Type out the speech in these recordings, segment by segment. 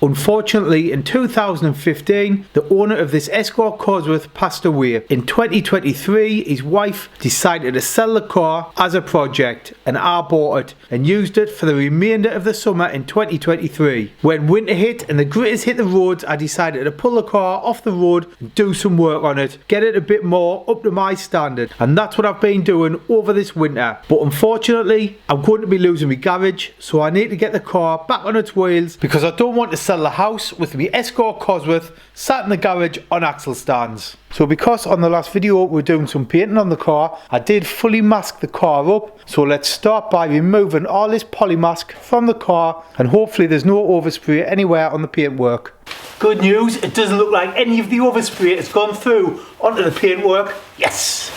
Unfortunately, in 2015, the owner of this Escort Cosworth passed away. In 2023, his wife decided to sell the car as a project, and I bought it and used it for the remainder of the summer in 2023. When winter hit and the gritters hit the roads, I decided to pull the car off the road and do some work on it, get it a bit more up to my standard, and that's what I've been doing over this winter. But unfortunately, I'm going to be losing my garage, so I need to get the car back on its wheels because I don't want to sell the house with the Escort Cosworth sat in the garage on axle stands. So because on the last video we're doing some painting on the car, I did fully mask the car up. So let's start by removing all this polymask from the car, and hopefully there's no overspray anywhere on the paintwork. Good news, it doesn't look like any of the overspray has gone through onto the paintwork. Yes!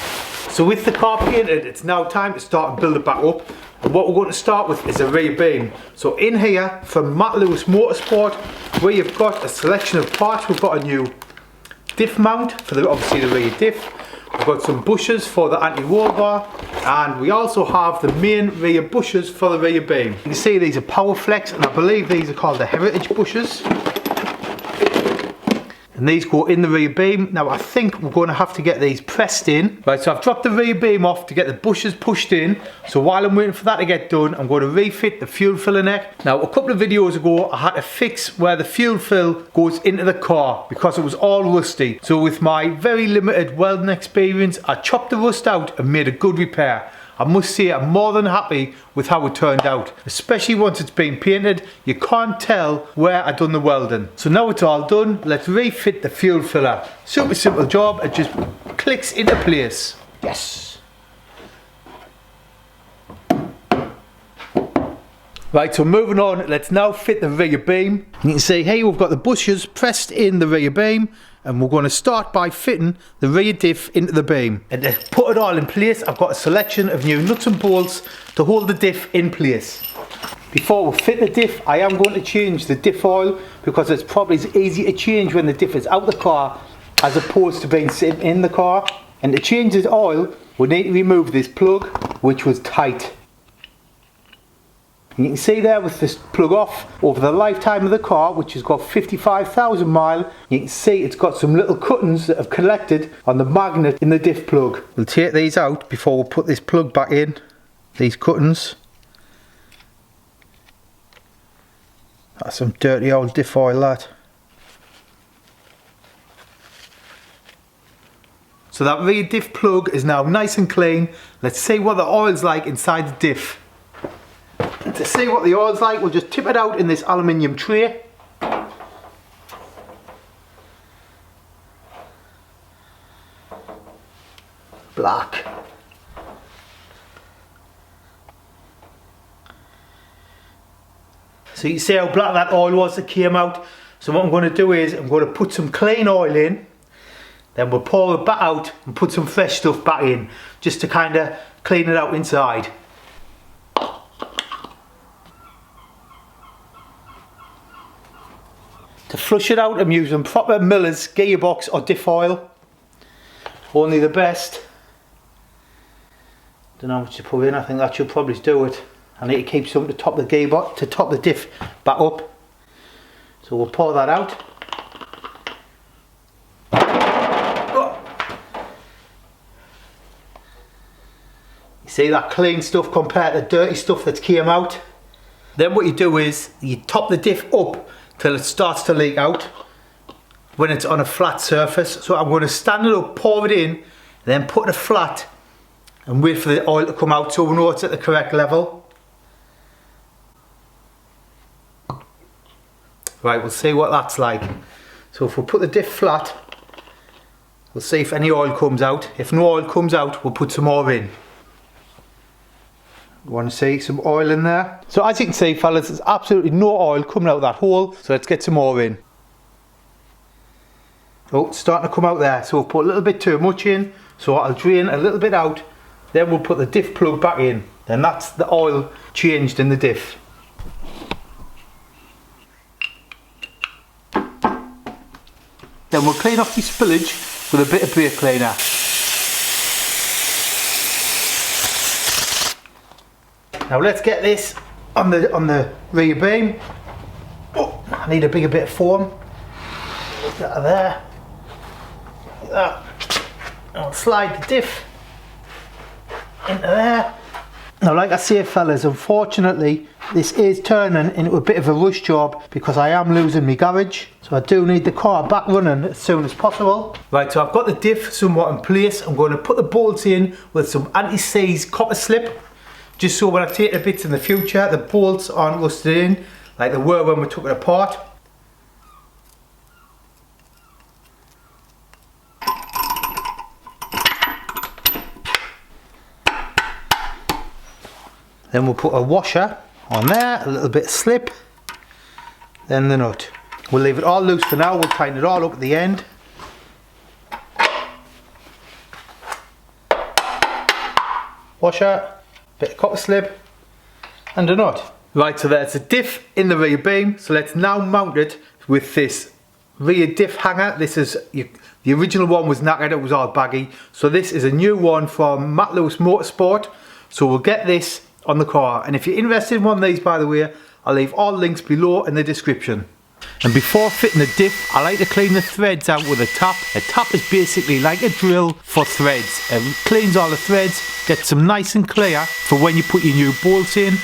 So with the car painted, it's now time to start and build it back up. And what we're going to start with is a rear beam. So in here from Matt Lewis Motorsport, where you've got a selection of parts. We've got a new diff mount for obviously the rear diff. We've got some bushes for the anti-roll bar, and we also have the main rear bushes for the rear beam. You can see these are Powerflex, and I believe these are called the Heritage bushes. And these go in the rear beam. Now I think we're going to have to get these pressed in. Right, so I've dropped the rear beam off to get the bushes pushed in. So while I'm waiting for that to get done, I'm going to refit the fuel filler neck. Now a couple of videos ago, I had to fix where the fuel fill goes into the car because it was all rusty. So with my very limited welding experience, I chopped the rust out and made a good repair. I must say I'm more than happy with how it turned out, especially once it's been painted. You can't tell where I done the welding. So now it's all done, let's refit the fuel filler. Super simple job, it just clicks into place. Yes! Right, so moving on, let's now fit the rear beam. You can see here we've got the bushes pressed in the rear beam, and we're going to start by fitting the rear diff into the beam. And to put it all in place, I've got a selection of new nuts and bolts to hold the diff in place. Before we fit the diff, I am going to change the diff oil because it's probably easy to change when the diff is out the car as opposed to being sitting in the car. And to change this oil, we need to remove this plug, which was tight. You can see there with this plug off, over the lifetime of the car, which has got 55,000 miles, you can see it's got some little cuttings that have collected on the magnet in the diff plug. We'll take these out before we put this plug back in, these cuttings. That's some dirty old diff oil, that. So that rear diff plug is now nice and clean. Let's see what the oil's like inside the diff. And to see what the oil's like, we'll just tip it out in this aluminium tray. Black. So you can see how black that oil was that came out. So what I'm going to do is I'm going to put some clean oil in, then we'll pour it back out and put some fresh stuff back in, just to kind of clean it out inside. To flush it out, I'm using proper Miller's gearbox or diff oil. Only the best. Don't know how much to put in, I think that should probably do it. I need to keep some to top the gearbox, to top the diff back up. So we'll pour that out. You see that clean stuff compared to the dirty stuff that's came out? Then what you do is you top the diff up till it starts to leak out when it's on a flat surface. So I'm going to stand it up, pour it in, then put it flat and wait for the oil to come out so we know it's at the correct level. Right, we'll see what that's like. So if we put the diff flat, we'll see if any oil comes out. If no oil comes out, we'll put some more in. You want to see some oil in there? So as you can see, fellas, there's absolutely no oil coming out of that hole, so let's get some more in. Oh, it's starting to come out there, so we'll put a little bit too much in, so I'll drain a little bit out, then we'll put the diff plug back in, then that's the oil changed in the diff. Then we'll clean off the spillage with a bit of brake cleaner. Now let's get this on the rear beam. Oh, I need a bigger bit of foam. That of there. Like that. I'll slide the diff into there. Now, like I say, fellas, unfortunately this is turning into a bit of a rush job because I am losing my garage, so I do need the car back running as soon as possible. Right, so I've got the diff somewhat in place. I'm going to put the bolts in with some anti-seize copper slip, just so when I take the bits in the future the bolts aren't rusted in like they were when we took it apart. Then we'll put a washer on there, a little bit of slip, then the nut. We'll leave it all loose for now, we'll tighten it all up at the end. Washer, bit of copper slip, and a nut. Right, so there's a diff in the rear beam, so let's now mount it with this rear diff hanger. This is, the original one was knackered, it was all baggy, so this is a new one from Matt Lewis Motorsport. So we'll get this on the car, and if you're interested in one of these, by the way, I'll leave all links below in the description. And before fitting the diff, I like to clean the threads out with a tap. A tap is basically like a drill for threads. It cleans all the threads, gets them nice and clear for when you put your new bolts in.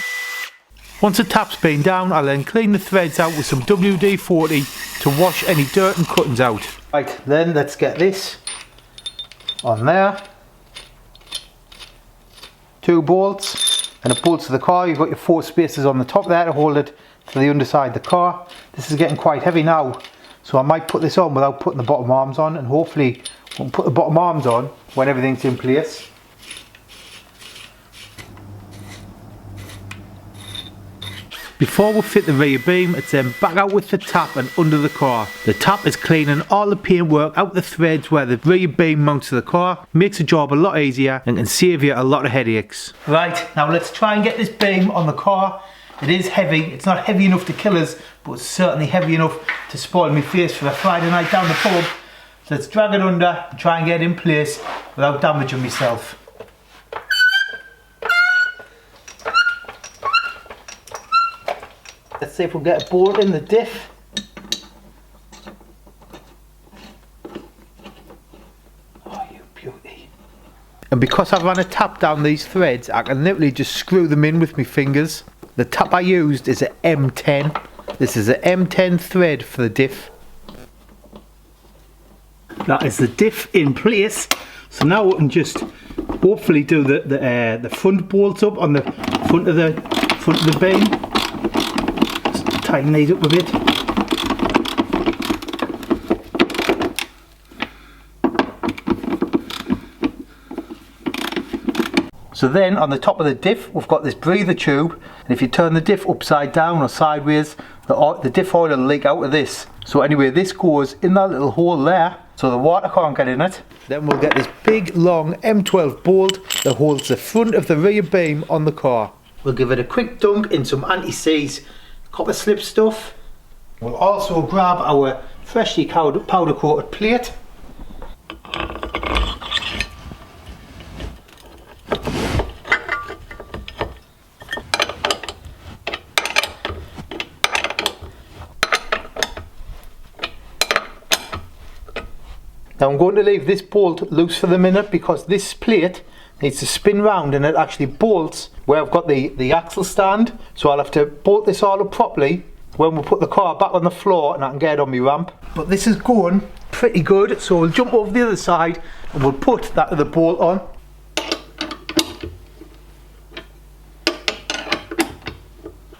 Once the tap's been down, I'll then clean the threads out with some WD-40 to wash any dirt and cuttings out. Right, then let's get this on there. 2 bolts. And it bolts to the car. You've got your 4 spaces on the top there to hold it to the underside of the car. This is getting quite heavy now, so I might put this on without putting the bottom arms on, and hopefully we'll put the bottom arms on when everything's in place. Before we fit the rear beam, it's then back out with the tap and under the car. The tap is cleaning all the paintwork out the threads where the rear beam mounts to the car, makes the job a lot easier and can save you a lot of headaches. Right, now let's try and get this beam on the car. It is heavy, it's not heavy enough to kill us, but it's certainly heavy enough to spoil my face for a Friday night down the pub. So let's drag it under and try and get it in place without damaging myself. Let's see if we'll get a bolt in the diff. Oh, you beauty. And because I've run a tap down these threads, I can literally just screw them in with my fingers. The tap I used is an M10. This is an M10 thread for the diff. That is the diff in place. So now we can just hopefully do the front bolts up on the front of the beam. Tighten these up a bit. So then on the top of the diff we've got this breather tube, and if you turn the diff upside down or sideways, the diff oil will leak out of this. So anyway, this goes in that little hole there so the water can't get in it. Then we'll get this big long M12 bolt that holds the front of the rear beam on the car. We'll give it a quick dunk in some anti-seize copper slip stuff. We'll also grab our freshly powder coated plate. Now I'm going to leave this bolt loose for the minute because this plate needs to spin round and it actually bolts where I've got the axle stand, so I'll have to bolt this all up properly when we put the car back on the floor and I can get it on my ramp. But this is going pretty good, so we'll jump over the other side and we'll put that other bolt on.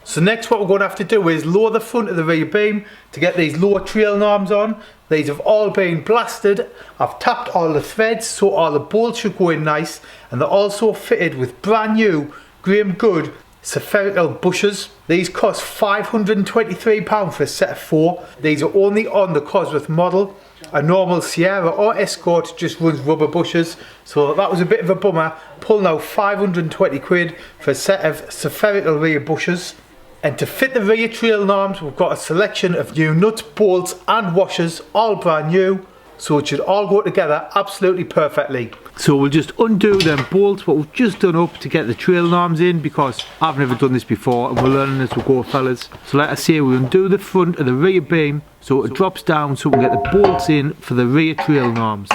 So next what we're going to have to do is lower the front of the rear beam to get these lower trailing arms on. These have all been blasted. I've tapped all the threads so all the bolts should go in nice, and they're also fitted with brand new Graham Good spherical bushers. These cost £523 for a set of 4. These are only on the Cosworth model. A normal Sierra or Escort just runs rubber bushers, so that was a bit of a bummer. Pulling out 520 quid for a set of spherical rear bushers. And to fit the rear trailing arms, we've got a selection of new nuts, bolts and washers, all brand new. so it should all go together absolutely perfectly. So we'll just undo them bolts what we've just done up to get the trailing arms in, because I've never done this before and we're learning as we go, fellas. So like I say, we undo the front of the rear beam so it drops down so we can get the bolts in for the rear trailing arms.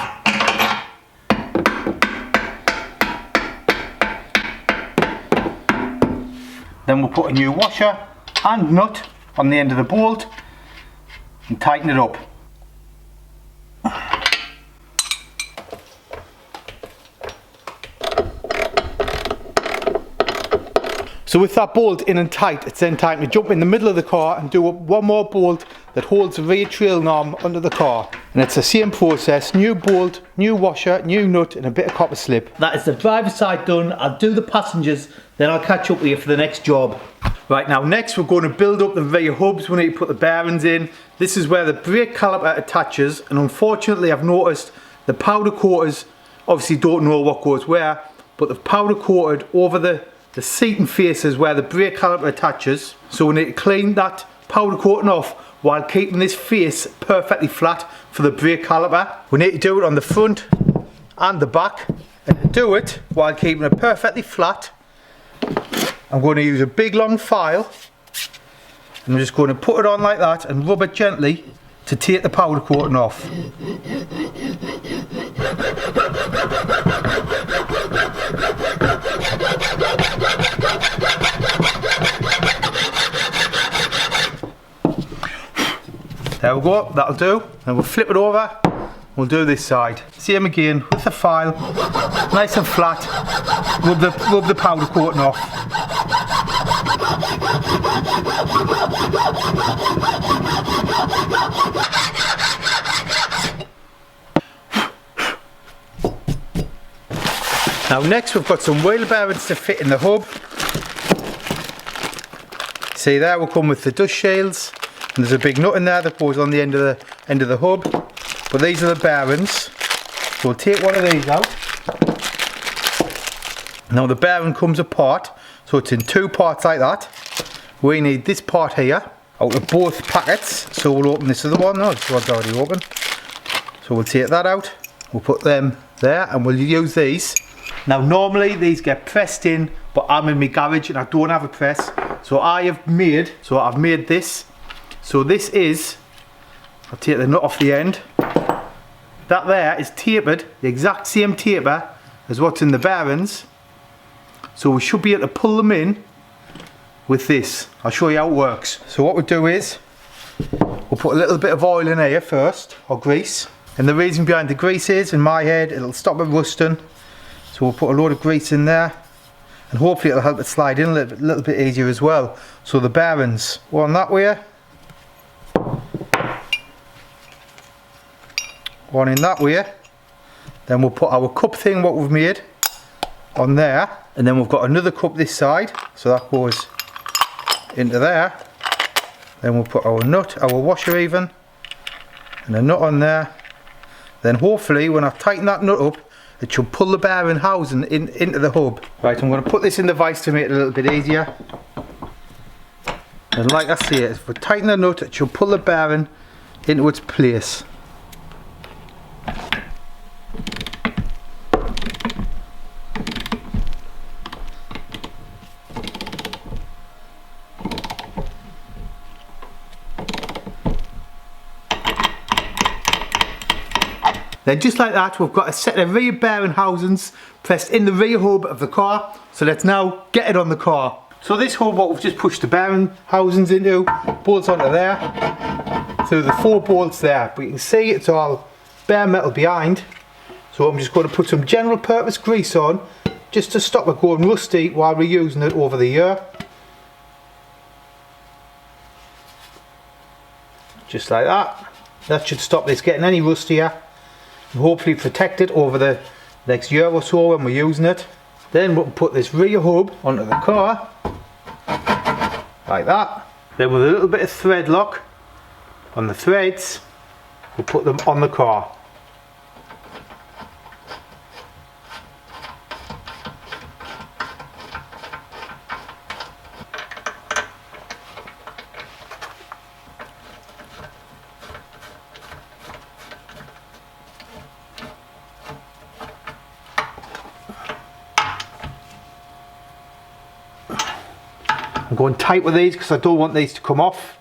Then we'll put a new washer and nut on the end of the bolt and tighten it up. So with that bolt in and tight, it's then time to jump in the middle of the car and do one more bolt that holds the rear trailing arm under the car. And it's the same process: new bolt, new washer, new nut and a bit of copper slip. That is the driver's side done. I'll do the passengers, then I'll catch up with you for the next job. Right, now next we're going to build up the rear hubs. We need to put the bearings in. This is where the brake caliper attaches, and unfortunately I've noticed the powder coaters obviously don't know what goes where, but they've powder coated over the seating faces where the brake caliper attaches. So we need to clean that powder coating off while keeping this face perfectly flat for the brake caliper. We need to do it on the front and the back, and to do it while keeping it perfectly flat, I'm going to use a big long file and I'm just going to put it on like that and rub it gently to take the powder coating off. There we go, that'll do. And we'll flip it over, we'll do this side. Same again with the file, nice and flat, rub the powder coating off. Now next we've got some wheel bearings to fit in the hub. See there, we'll come with the dust shields, and there's a big nut in there that goes on the end of the hub. But these are the bearings. So we'll take one of these out. Now the bearing comes apart, so it's in two parts like that. We need this part here out of both packets. So we'll open this other one. No, this one's already open. So we'll take that out. We'll put them there and we'll use these. Now normally these get pressed in, but I'm in my garage and I don't have a press. So I've made this. So this is, I'll take the nut off the end. That there is tapered, the exact same taper as what's in the bearings. So we should be able to pull them in with this. I'll show you how it works. So what we'll do is, we'll put a little bit of oil in here first, or grease. And the reason behind the grease is, in my head, it'll stop it rusting. So we'll put a load of grease in there. And hopefully it'll help it slide in a little bit easier as well. So the bearings go on that way. One in that way. Then we'll put our cup thing what we've made on there, and then we've got another cup this side, so that goes into there. Then we'll put our nut, our washer even, and a nut on there. Then hopefully when I've tightened that nut up, it should pull the bearing housing into the hub. Right, I'm going to put this in the vise to make it a little bit easier. And like I say, if we tighten the nut, it should pull the bearing into its place. Then just like that, we've got a set of rear bearing housings pressed in the rear hub of the car. So let's now get it on the car. So this hub, what we've just pushed the bearing housings into, bolts onto there, through the 4 bolts there. But you can see it's all bare metal behind. So I'm just going to put some general purpose grease on, just to stop it going rusty while we're using it over the year. Just like that. That should stop this getting any rustier. And hopefully protect it over the next year or so when we're using it. Then we'll put this rear hub onto the car, like that. Then with a little bit of thread lock on the threads, we'll put them on the car. going tight with these because I don't want these to come off.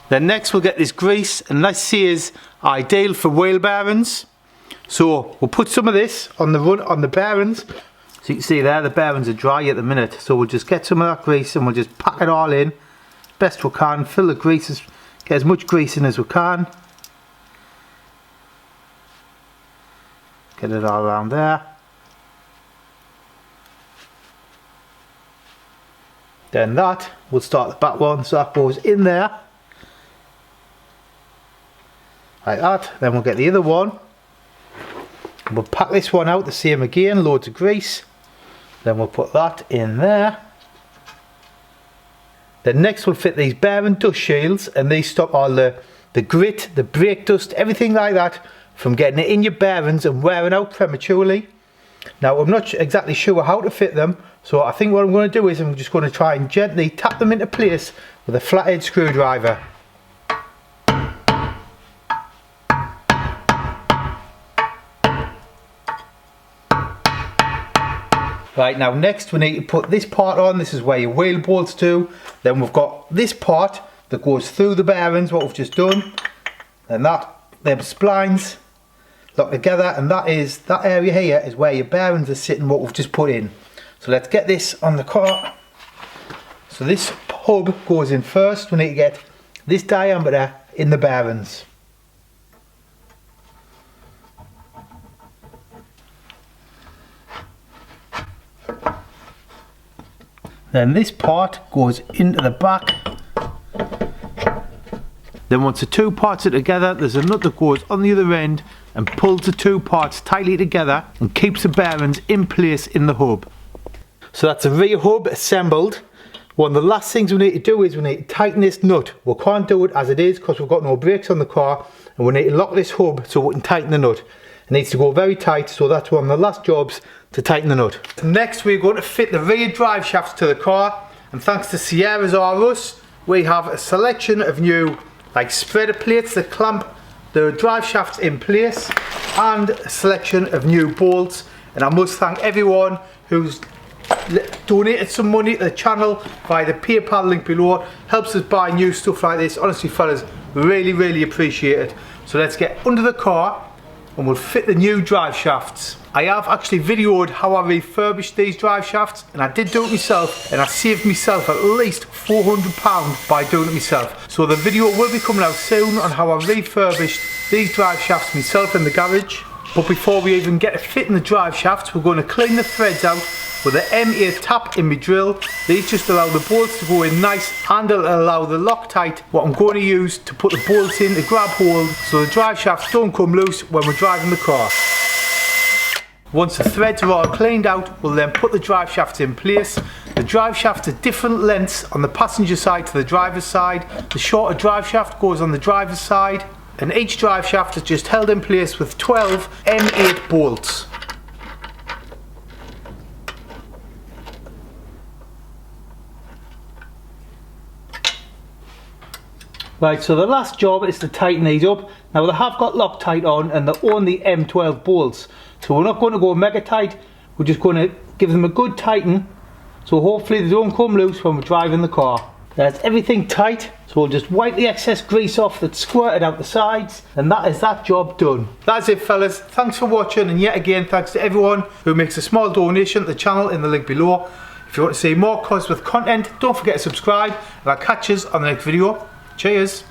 Then next we'll get this grease, and this is ideal for wheel bearings. So we'll put some of this on the bearings. So you can see there the bearings are dry at the minute. So we'll just get some of that grease and we'll just pack it all in best we can. Fill the greases, get as much grease in as we can. Get it all around there. Then that, we'll start the back one, so that goes in there. Like that. Then we'll get the other one. We'll pack this one out the same again, loads of grease. Then we'll put that in there. Then next we'll fit these bearing dust shields, and these stop all the grit, the brake dust, everything like that from getting it in your bearings and wearing out prematurely. Now I'm not exactly sure how to fit them, so I think what I'm going to do is I'm just going to try and gently tap them into place with a flathead screwdriver. Right, now next we need to put this part on. This is where your wheel bolts do. Then we've got this part that goes through the bearings, what we've just done. And them splines lock together, and that area here is where your bearings are sitting, what we've just put in. So let's get this on the car. So this hub goes in first. We need to get this diameter in the bearings. Then this part goes into the back. Then once the two parts are together, there's a nut that goes on the other end and pulls the two parts tightly together and keeps the bearings in place in the hub. So that's the rear hub assembled. One of the last things we need to do is we need to tighten this nut. We can't do it as it is because we've got no brakes on the car, and we need to lock this hub so we can tighten the nut. It needs to go very tight, so that's one of the last jobs, to tighten the nut. Next we're going to fit the rear drive shafts to the car, and thanks to Sierra's R Us we have a selection of new spreader plates that clamp the drive shafts in place, and a selection of new bolts. And I must thank everyone who's donated some money to the channel via the PayPal link below. Helps us buy new stuff like this. Honestly fellas, really appreciate it. So let's get under the car and we'll fit the new drive shafts. I have actually videoed how I refurbished these drive shafts, and I did do it myself, and I saved myself at least £400 by doing it myself. So the video will be coming out soon on how I refurbished these drive shafts myself in the garage. But before we even get to fitting the drive shafts, we're going to clean the threads out with an M8 tap in my drill. These just allow the bolts to go in nice, and it'll allow the Loctite, what I'm going to use to put the bolts in to grab hold so the drive shafts don't come loose when we're driving the car. Once the threads are all cleaned out, we'll then put the drive shafts in place. The drive shafts are different lengths on the passenger side to the driver's side. The shorter drive shaft goes on the driver's side, and each drive shaft is just held in place with 12 M8 bolts. Right, so the last job is to tighten these up. Now they have got Loctite on and they're only M12 bolts. So we're not going to go mega tight, we're just going to give them a good tighten, so hopefully they don't come loose when we're driving the car. That's everything tight, so we'll just wipe the excess grease off that's squirted out the sides, and that is that job done. That's it fellas, thanks for watching, and yet again thanks to everyone who makes a small donation to the channel in the link below. If you want to see more Cosworth content, don't forget to subscribe, and I'll catch you on the next video. Cheers!